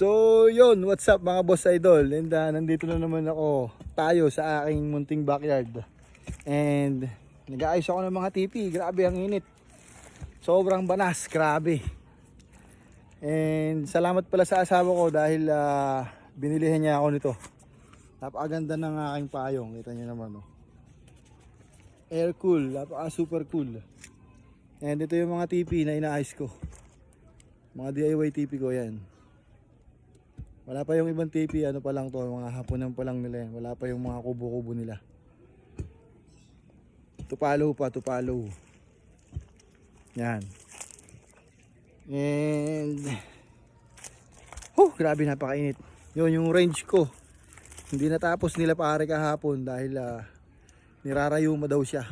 So yun, what's up mga boss idol? And nandito na naman tayo sa aking munting backyard. And nag-aayos ako ng mga tipi. Grabe ang init. Sobrang banas, grabe. And salamat pala sa asawa ko dahil binilihan niya ako nito. Napakaganda ng aking payong. Kita niyo naman Air cool, napaka super cool. And ito yung mga tipi na inaayos ko. Mga DIY tipi ko yan. Wala pa yung ibang tipi, ano pa lang to, mga hapunan pa lang nila yan. Wala pa yung mga kubo-kubo nila. Tupalo pa, tupalo. Yan. And grabe, napakainit. Yun yung range ko. Hindi natapos nila pare kahapon dahil nirarayuma daw siya.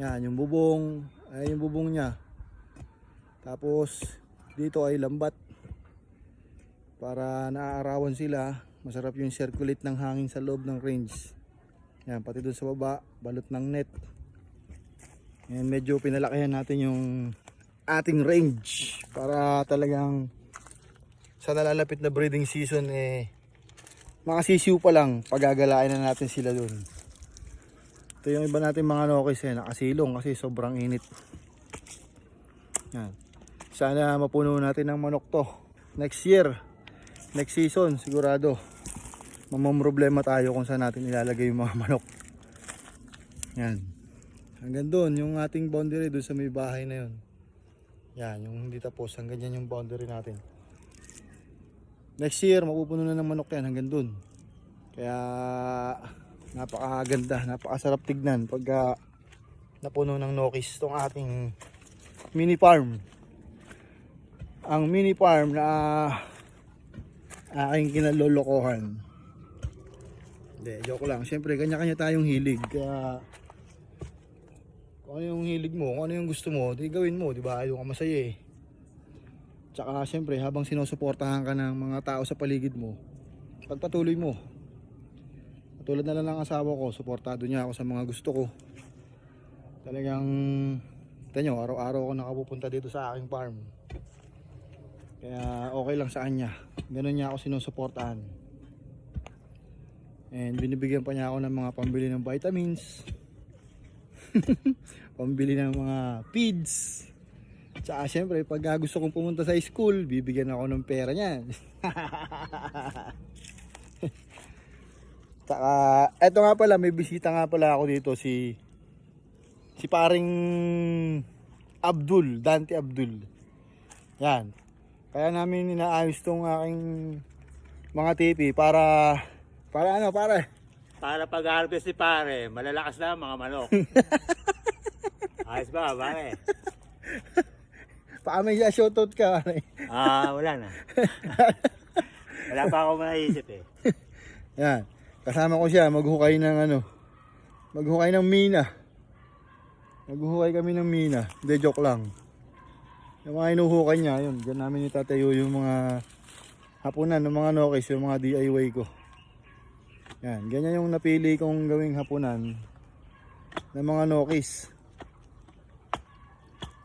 Yan, yung bubong, ay yung bubong niya. Tapos dito ay lambat. Para naaarawan sila, masarap yung circulate ng hangin sa loob ng range. Yan, pati doon sa baba, balot ng net. And medyo pinalakihan natin yung ating range para talagang sa nalalapit na breeding season mga sisiw pa lang, pagagalain na natin sila doon. Ito yung iba natin mga nokis nakasilong kasi sobrang init. Yan. Sana mapuno natin ng manok to next year. Next season sigurado mamamroblema tayo kung saan natin ilalagay yung mga manok. Yan. Hanggang doon yung ating boundary doon sa may bahay na yun. Yan, yung hindi tapos, hanggang yan yung boundary natin. Next year mapupuno na ng manok yan hanggang doon. Kaya napakaganda, napakasarap tignan pag napuno ng nokis itong ating mini farm. Ang mini farm na aking kinalolokohan. Hindi, joke lang. Siyempre, kanya-kanya tayong hilig. Kaya, kung ano yung hilig mo, kung ano yung gusto mo, di gawin mo, di ba? Ayaw ka masaya Tsaka, siyempre, habang sinusuportahan ka ng mga tao sa paligid mo, pagpatuloy mo. Tulad na lang ng asawa ko, suportado niya ako sa mga gusto ko. Talagang, tanyo, araw-araw ako nakapupunta dito sa aking farm. Kaya okay lang sa kanya. Ganun niya ako sinusuportahan. And binibigyan pa niya ako ng mga pambili ng vitamins. Pambili ng mga feeds. Tsaka syempre pag gusto kong pumunta sa school, bibigyan ako ng pera niya. Tsaka eto nga pala, may bisita nga pala ako dito, si paring Abdul, Dante Abdul. Yan. Kaya namin inaayos tong aking mga tipi para ano pare? Para pag-harvest ni pare, malalakas na mga manok. Ayos ba pare? May shoutout ka pare. Wala na. Wala pa ako maisip Yan. Kasama ko siya maghukay ng maghukay ng mina. Maghuhukay kami ng mina. Hindi, joke lang. Yung mga inuhukay niya, yun, dyan namin itatayo yung mga hapunan ng mga nokis, yung mga DIY ko. Yan, ganyan yung napili kong gawing hapunan ng mga nokis.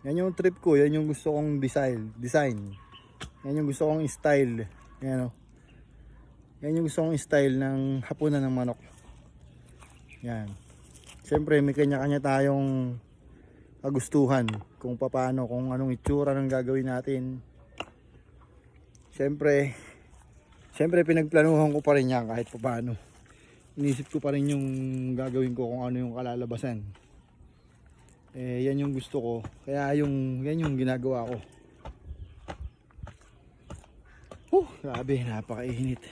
Yan yung trip ko, yan yung gusto kong design. Yan yung gusto kong style. Yan Yan yung gusto kong style ng hapunan ng manok. Yan. Siyempre may kanya-kanya tayong kagustuhan kung paano, kung anong itsura ng gagawin natin. Siyempre pinagplanuhan ko pa rin yan kahit paano. Inisip ko pa rin yung gagawin ko kung ano yung kalalabasan. Yan yung gusto ko. Kaya yan yung ginagawa ko. Grabe, napakainit.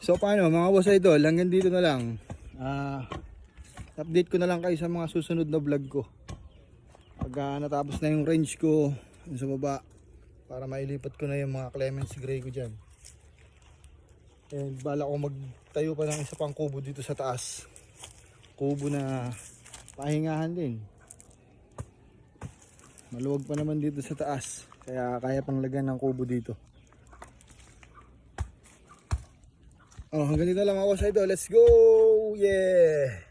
So paano mga boss idol, hanggang dito na lang. Update ko na lang kayo sa mga susunod na vlog ko. Pag natapos na yung range ko sa baba, para mailipat ko na yung mga Clements Gray ko dyan. And bala ko magtayo pa ng isa pang kubo dito sa taas. Kubo na pahingahan din. Maluwag pa naman dito sa taas, kaya kaya pang lagyan ng kubo dito. Hanggang dito lang ako sa idol. Let's go! Yeah!